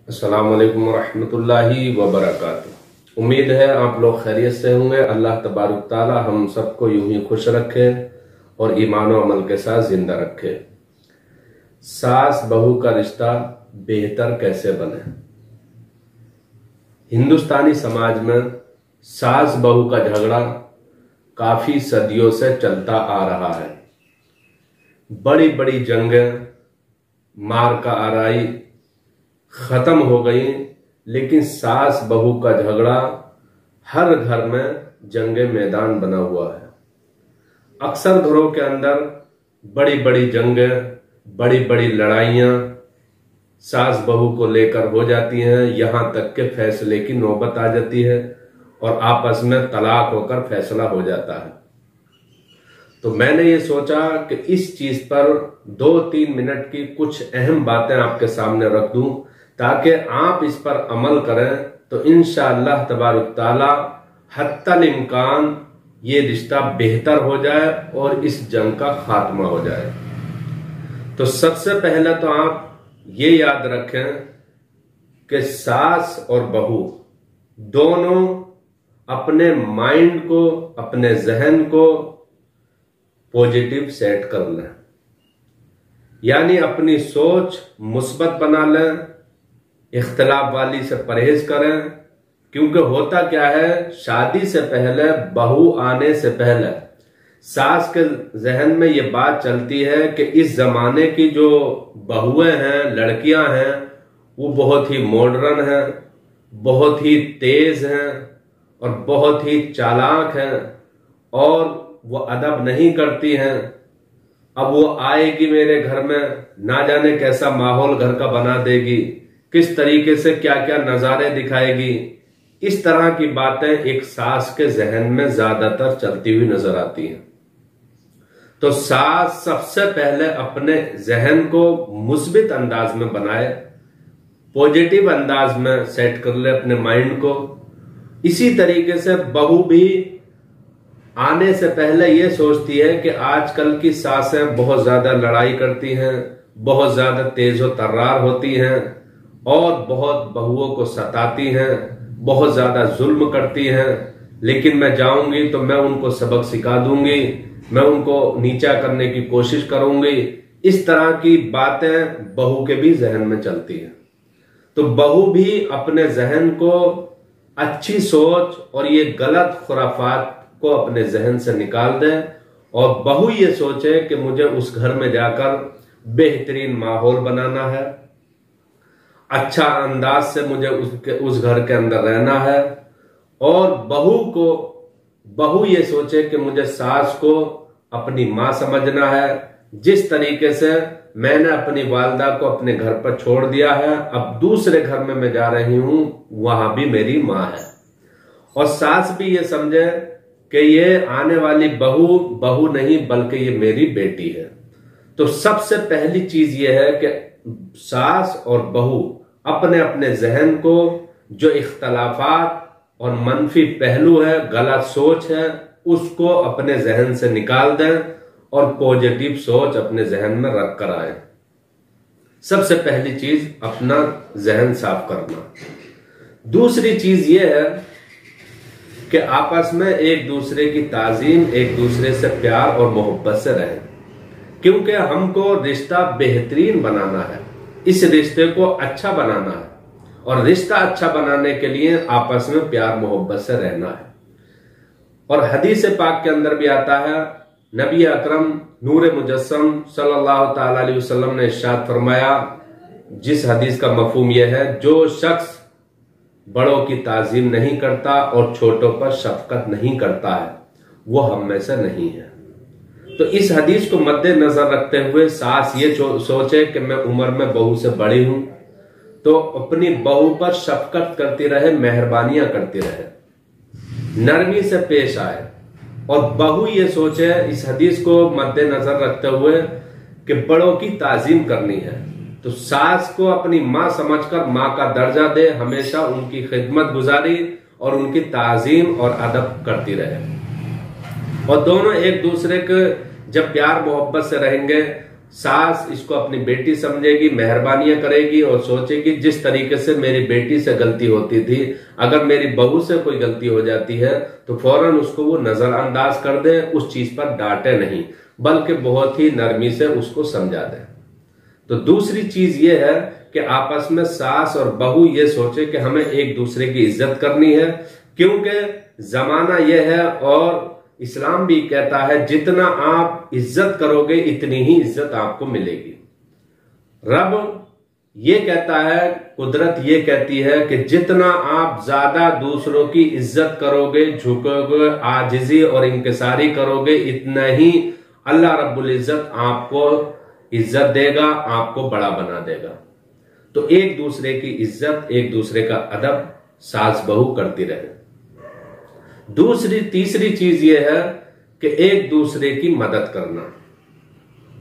अस्सलाम वालेकुम रहमतुल्लाहि व बरकातुहू। उम्मीद है आप लोग खैरियत से होंगे। अल्लाह तबारक ताला हम सबको यूं ही खुश रखे और ईमान और अमल के साथ जिंदा रखे। सास बहू का रिश्ता बेहतर कैसे बने? हिंदुस्तानी समाज में सास बहू का झगड़ा काफी सदियों से चलता आ रहा है। बड़ी बड़ी जंगें, मार का आराई खत्म हो गई, लेकिन सास बहू का झगड़ा हर घर में जंगे मैदान बना हुआ है। अक्सर घरों के अंदर बड़ी बड़ी जंगें, बड़ी बड़ी लड़ाइयां सास बहू को लेकर हो जाती हैं, यहां तक के फैसले की नौबत आ जाती है और आपस में तलाक होकर फैसला हो जाता है। तो मैंने ये सोचा कि इस चीज पर 2-3 मिनट की कुछ अहम बातें आपके सामने रख दूं, ताकि आप इस पर अमल करें तो इंशाअल्लाह तबारक ताला हत्तल इम्कान ये रिश्ता बेहतर हो जाए और इस जंग का खात्मा हो जाए। तो सबसे पहले तो आप ये याद रखें कि सास और बहू दोनों अपने माइंड को, अपने जहन को पॉजिटिव सेट कर लें, यानी अपनी सोच मुस्बत बना लें, इख्तिलाफ वाली से परहेज करें। क्योंकि होता क्या है, शादी से पहले, बहू आने से पहले सास के जहन में ये बात चलती है कि इस जमाने की जो बहुएं हैं, लड़कियां हैं, वो बहुत ही मॉडर्न हैं, बहुत ही तेज हैं और बहुत ही चालाक हैं और वो अदब नहीं करती हैं। अब वो आएगी मेरे घर में, ना जाने कैसा माहौल घर का बना देगी, किस तरीके से क्या क्या नजारे दिखाएगी। इस तरह की बातें एक सास के जहन में ज्यादातर चलती हुई नजर आती हैं। तो सास सबसे पहले अपने जहन को मुस्बित अंदाज में बनाए, पॉजिटिव अंदाज में सेट कर ले अपने माइंड को। इसी तरीके से बहू भी आने से पहले ये सोचती है कि आजकल की सासें बहुत ज्यादा लड़ाई करती हैं, बहुत ज्यादा तेज व तर्रार होती हैं और बहुत बहुओं को सताती हैं, बहुत ज्यादा जुल्म करती हैं। लेकिन मैं जाऊंगी तो मैं उनको सबक सिखा दूंगी, मैं उनको नीचा करने की कोशिश करूंगी। इस तरह की बातें बहू के भी जहन में चलती हैं। तो बहू भी अपने जहन को अच्छी सोच और ये गलत खुराफात को अपने जहन से निकाल दे और बहू ये सोचे कि मुझे उस घर में जाकर बेहतरीन माहौल बनाना है, अच्छा अंदाज से मुझे उस घर के अंदर रहना है। और बहू ये सोचे कि मुझे सास को अपनी मां समझना है। जिस तरीके से मैंने अपनी वालदा को अपने घर पर छोड़ दिया है, अब दूसरे घर में मैं जा रही हूं, वहां भी मेरी मां है। और सास भी ये समझे कि ये आने वाली बहू नहीं बल्कि ये मेरी बेटी है। तो सबसे पहली चीज ये है कि सास और बहू अपने अपने जहन को जो इख्तलाफात और मनफी पहलू है, गलत सोच है, उसको अपने जहन से निकाल दें और पॉजिटिव सोच अपने जहन में रख कर आए। सबसे पहली चीज अपना जहन साफ करना। दूसरी चीज यह है कि आपस में एक दूसरे की ताजीम, एक दूसरे से प्यार और मोहब्बत से रहें। क्योंकि हमको रिश्ता बेहतरीन बनाना है, इस रिश्ते को अच्छा बनाना है और रिश्ता अच्छा बनाने के लिए आपस में प्यार मोहब्बत से रहना है। और हदीस पाक के अंदर भी आता है, नबी अकरम नूर मुजस्सम सल्लल्लाहु ताला अलैहि वसल्लम ने इरशाद फरमाया, जिस हदीस का मफहूम यह है, जो शख्स बड़ों की ताजीम नहीं करता और छोटों पर शफकत नहीं करता है, वो हम में से नहीं है। तो इस हदीस को मद्देनजर रखते हुए सास ये सोचे कि मैं उम्र में बहू से बड़ी हूं, तो अपनी बहू पर शफकत करती रहे, मेहरबानियां करती रहे, नरमी से पेश आए। और बहू ये सोचे, इस हदीस को मद्देनजर रखते हुए, कि बड़ों की ताजीम करनी है, तो सास को अपनी मां समझकर मां का दर्जा दे, हमेशा उनकी खिदमत गुजारी और उनकी ताजीम और अदब करती रहे। और दोनों एक दूसरे के जब प्यार मोहब्बत से रहेंगे, सास इसको अपनी बेटी समझेगी, मेहरबानियां करेगी और सोचेगी जिस तरीके से मेरी बेटी से गलती होती थी, अगर मेरी बहू से कोई गलती हो जाती है तो फौरन उसको वो नजरअंदाज कर दे, उस चीज पर डांटे नहीं बल्कि बहुत ही नरमी से उसको समझा दे। तो दूसरी चीज ये है कि आपस में सास और बहू ये सोचे कि हमें एक दूसरे की इज्जत करनी है, क्योंकि जमाना यह है और इस्लाम भी कहता है जितना आप इज्जत करोगे इतनी ही इज्जत आपको मिलेगी। रब ये कहता है, कुदरत ये कहती है कि जितना आप ज्यादा दूसरों की इज्जत करोगे, झुकोगे, आजिजी और इंकिसारी करोगे, इतना ही अल्लाह रब्बुल इज्जत आपको इज्जत देगा, आपको बड़ा बना देगा। तो एक दूसरे की इज्जत, एक दूसरे का अदब सास बहू करती रहे। तीसरी चीज यह है कि एक दूसरे की मदद करना।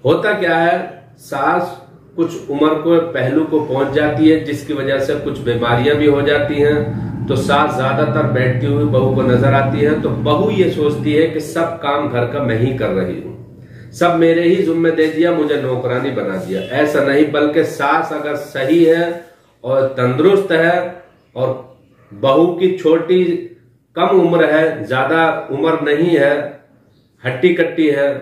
होता क्या है, सास कुछ उम्र को पहलू को पहुंच जाती है जिसकी वजह से कुछ बीमारियां भी हो जाती हैं, तो सास ज्यादातर बैठती हुई बहू को नजर आती है। तो बहू ये सोचती है कि सब काम घर का मैं ही कर रही हूं, सब मेरे ही जिम्मे दे दिया, मुझे नौकरानी बना दिया। ऐसा नहीं, बल्कि सास अगर सही है और तंदुरुस्त है और बहू की छोटी कम उम्र है, ज्यादा उम्र नहीं है, हट्टी कट्टी है,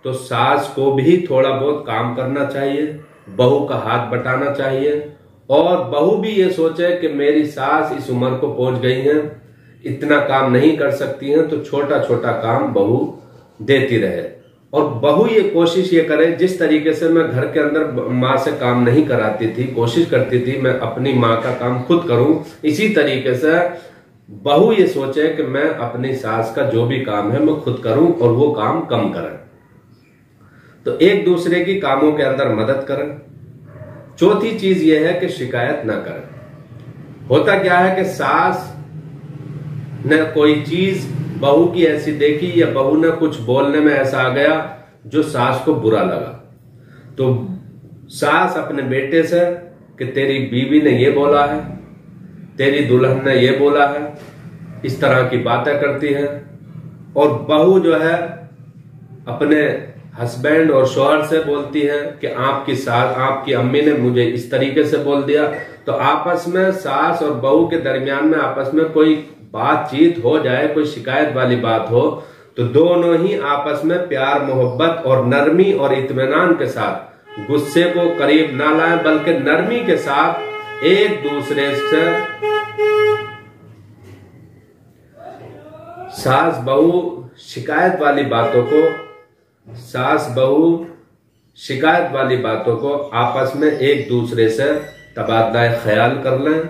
तो सास को भी थोड़ा बहुत काम करना चाहिए, बहू का हाथ बटाना चाहिए। और बहू भी ये सोचे कि मेरी सास इस उम्र को पहुंच गई है, इतना काम नहीं कर सकती हैं, तो छोटा छोटा काम बहू देती रहे। और बहू ये कोशिश ये करे, जिस तरीके से मैं घर के अंदर माँ से काम नहीं कराती थी, कोशिश करती थी मैं अपनी माँ का काम खुद करूं, इसी तरीके से बहू ये सोचे कि मैं अपनी सास का जो भी काम है मैं खुद करूं और वो काम कम करें। तो एक दूसरे की कामों के अंदर मदद करें। चौथी चीज ये है कि शिकायत ना करें। होता क्या है कि सास ने कोई चीज बहू की ऐसी देखी या बहू ने कुछ बोलने में ऐसा आ गया जो सास को बुरा लगा, तो सास अपने बेटे से कि तेरी बीवी ने ये बोला है, तेरी दुल्हन ने ये बोला है, इस तरह की बातें करती है। और बहू जो है अपने हस्बैंड और शौहर से बोलती है कि आपकी सास, आपकी अम्मी ने मुझे इस तरीके से बोल दिया। तो आपस में सास और बहू के दरमियान में आपस में कोई बातचीत हो जाए, कोई शिकायत वाली बात हो, तो दोनों ही आपस में प्यार मोहब्बत और नरमी और इत्मीनान के साथ गुस्से को करीब ना लाएं, बल्कि नरमी के साथ एक दूसरे से सास बहू शिकायत वाली बातों को आपस में एक दूसरे से तबादला ख्याल कर लें।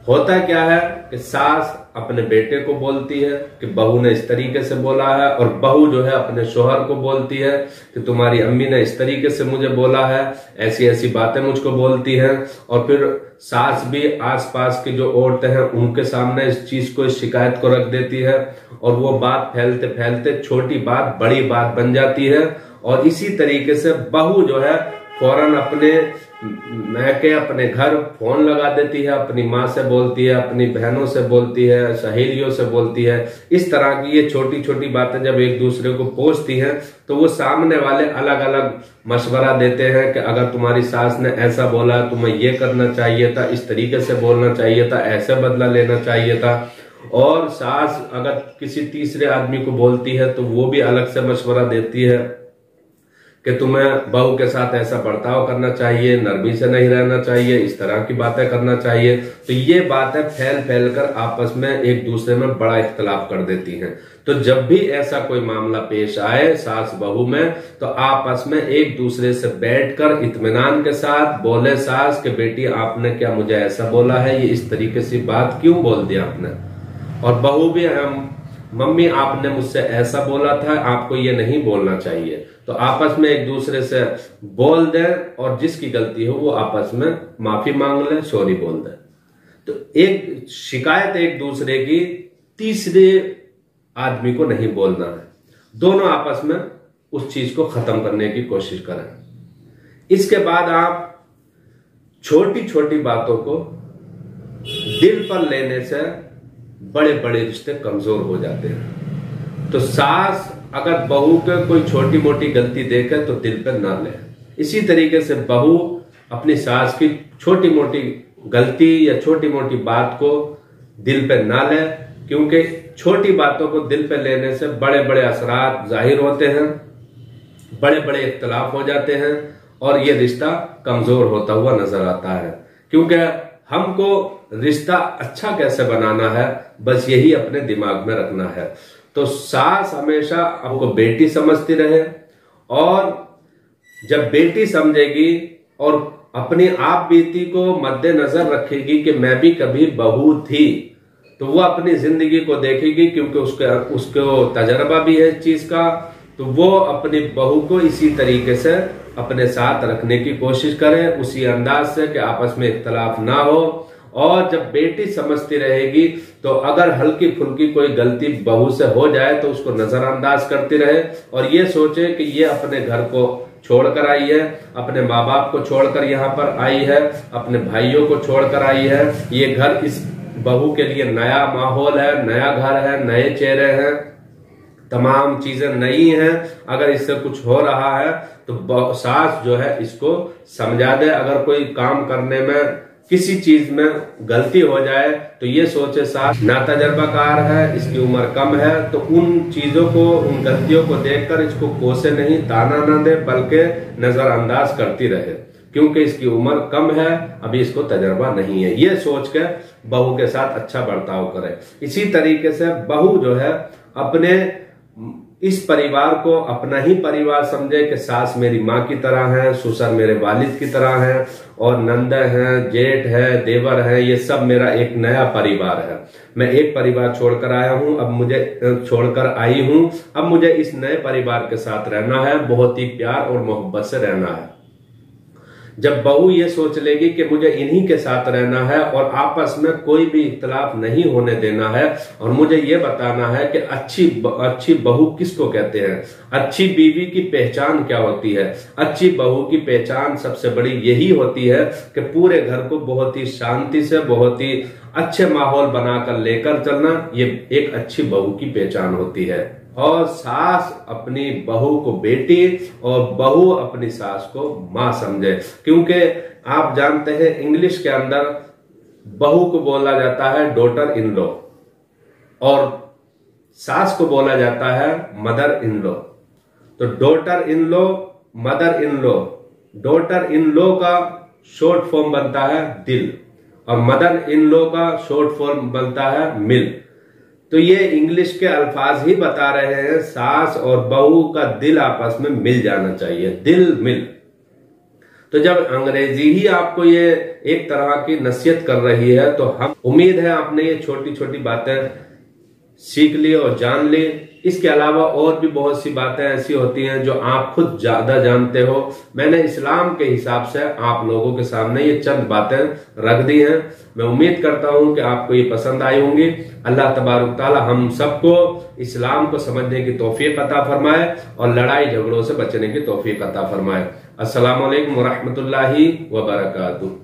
होता क्या है कि सास अपने बेटे को बोलती है कि बहू ने इस तरीके से बोला है, और बहू जो है अपने शोहर को बोलती है कि तुम्हारी अम्मी ने इस तरीके से मुझे बोला है, ऐसी ऐसी बातें मुझको बोलती हैं। और फिर सास भी आसपास की जो औरतें हैं उनके सामने इस चीज को, इस शिकायत को रख देती है, और वो बात फैलते फैलते छोटी बात बड़ी बात बन जाती है। और इसी तरीके से बहू जो है फौरन अपने घर फोन लगा देती है, अपनी माँ से बोलती है, अपनी बहनों से बोलती है, सहेलियों से बोलती है। इस तरह की ये छोटी छोटी बातें जब एक दूसरे को पहुंचती हैं तो वो सामने वाले अलग अलग मशवरा देते हैं कि अगर तुम्हारी सास ने ऐसा बोला, तुम्हें ये करना चाहिए था, इस तरीके से बोलना चाहिए था, ऐसे बदला लेना चाहिए था। और सास अगर किसी तीसरे आदमी को बोलती है तो वो भी अलग से मशवरा देती है कि तुम्हें बहू के साथ ऐसा बर्ताव करना चाहिए, नरमी से नहीं रहना चाहिए, इस तरह की बातें करना चाहिए। तो ये बातें फैल फैल कर आपस में एक दूसरे में बड़ा इख्तलाफ कर देती हैं। तो जब भी ऐसा कोई मामला पेश आए सास बहू में, तो आपस में एक दूसरे से बैठकर इत्मीनान के साथ बोले सास के बेटी आपने क्या मुझे ऐसा बोला है, ये इस तरीके से बात क्यों बोल दिया आपने। और बहू भी मम्मी आपने मुझसे ऐसा बोला था, आपको ये नहीं बोलना चाहिए। तो आपस में एक दूसरे से बोल दें और जिसकी गलती हो वो आपस में माफी मांग ले, सॉरी बोल दे। तो एक शिकायत एक दूसरे की तीसरे आदमी को नहीं बोलना है, दोनों आपस में उस चीज को खत्म करने की कोशिश करें। इसके बाद आप छोटी छोटी बातों को दिल पर लेने से बड़े बड़े रिश्ते कमजोर हो जाते हैं। तो सास अगर बहू के कोई छोटी मोटी गलती देखे तो दिल पर ना ले, इसी तरीके से बहू अपनी सास की छोटी मोटी गलती या छोटी मोटी बात को दिल पे ना ले, क्योंकि छोटी बातों को दिल पे लेने से बड़े बड़े असरात जाहिर होते हैं, बड़े बड़े इख्तलाफ हो जाते हैं और ये रिश्ता कमजोर होता हुआ नजर आता है। क्योंकि हमको रिश्ता अच्छा कैसे बनाना है, बस यही अपने दिमाग में रखना है। तो सास हमेशा आपको बेटी समझती रहे, और जब बेटी समझेगी और अपनी आप बीती को मद्देनजर रखेगी कि मैं भी कभी बहू थी, तो वो अपनी जिंदगी को देखेगी, क्योंकि उसको तजर्बा भी है इस चीज का। तो वो अपनी बहू को इसी तरीके से अपने साथ रखने की कोशिश करे, उसी अंदाज से कि आपस में इख्तलाफ ना हो। और जब बेटी समझती रहेगी तो अगर हल्की फुल्की कोई गलती बहू से हो जाए तो उसको नजरअंदाज करती रहे, और ये सोचे कि ये अपने घर को छोड़कर आई है, अपने माँ बाप को छोड़कर यहाँ पर आई है, अपने भाइयों को छोड़कर आई है। ये घर इस बहू के लिए नया माहौल है, नया घर है, नए चेहरे हैं, तमाम चीजें नई हैं। अगर इससे कुछ हो रहा है तो सास जो है इसको समझा दे। अगर कोई काम करने में किसी चीज में गलती हो जाए तो ये सोचे सास ना तजर्बाकार है, इसकी उम्र कम है, तो उन चीजों को, उन गलतियों को देखकर इसको कोसे नहीं, ताना ना दे, बल्कि नजरअंदाज करती रहे, क्योंकि इसकी उम्र कम है, अभी इसको तजर्बा नहीं है। ये सोच के बहू के साथ अच्छा बर्ताव करे। इसी तरीके से बहू जो है अपने इस परिवार को अपना ही परिवार समझे कि सास मेरी माँ की तरह है, ससुर मेरे वालिद की तरह है, और नंदा है, जेठ है, देवर है, ये सब मेरा एक नया परिवार है। मैं एक परिवार छोड़कर आया हूँ, अब मुझे छोड़कर आई हूँ, अब मुझे इस नए परिवार के साथ रहना है, बहुत ही प्यार और मोहब्बत से रहना है। जब बहू ये सोच लेगी कि मुझे इन्हीं के साथ रहना है और आपस में कोई भी इख्तलाफ नहीं होने देना है, और मुझे ये बताना है कि अच्छी बहू किसको कहते हैं, अच्छी बीवी की पहचान क्या होती है। अच्छी बहू की पहचान सबसे बड़ी यही होती है कि पूरे घर को बहुत ही शांति से, बहुत ही अच्छे माहौल बनाकर लेकर चलना, ये एक अच्छी बहू की पहचान होती है। और सास अपनी बहू को बेटी और बहू अपनी सास को माँ समझे, क्योंकि आप जानते हैं इंग्लिश के अंदर बहू को बोला जाता है डॉटर इन लॉ और सास को बोला जाता है मदर इन लॉ। तो daughter in law, mother in law, daughter in law का शॉर्ट फॉर्म बनता है दिल, और मदर इन लॉ का शॉर्ट फॉर्म बनता है मिल। तो ये इंग्लिश के अल्फाज ही बता रहे हैं, सास और बहू का दिल आपस में मिल जाना चाहिए, दिल मिल। तो जब अंग्रेजी ही आपको ये एक तरह की नसीहत कर रही है, तो हम उम्मीद है आपने ये छोटी छोटी बातें सीख ली और जान ली। इसके अलावा और भी बहुत सी बातें ऐसी होती हैं जो आप खुद ज्यादा जानते हो। मैंने इस्लाम के हिसाब से आप लोगों के सामने ये चंद बातें रख दी हैं। मैं उम्मीद करता हूं कि आपको ये पसंद आई होंगी। अल्लाह तबारक ताला हम सबको इस्लाम को समझने की तौफीक अता फरमाए और लड़ाई झगड़ों से बचने की तौफीक अता फरमाए। अस्सलाम वालेकुम व रहमतुल्लाहि व बरकातुहू।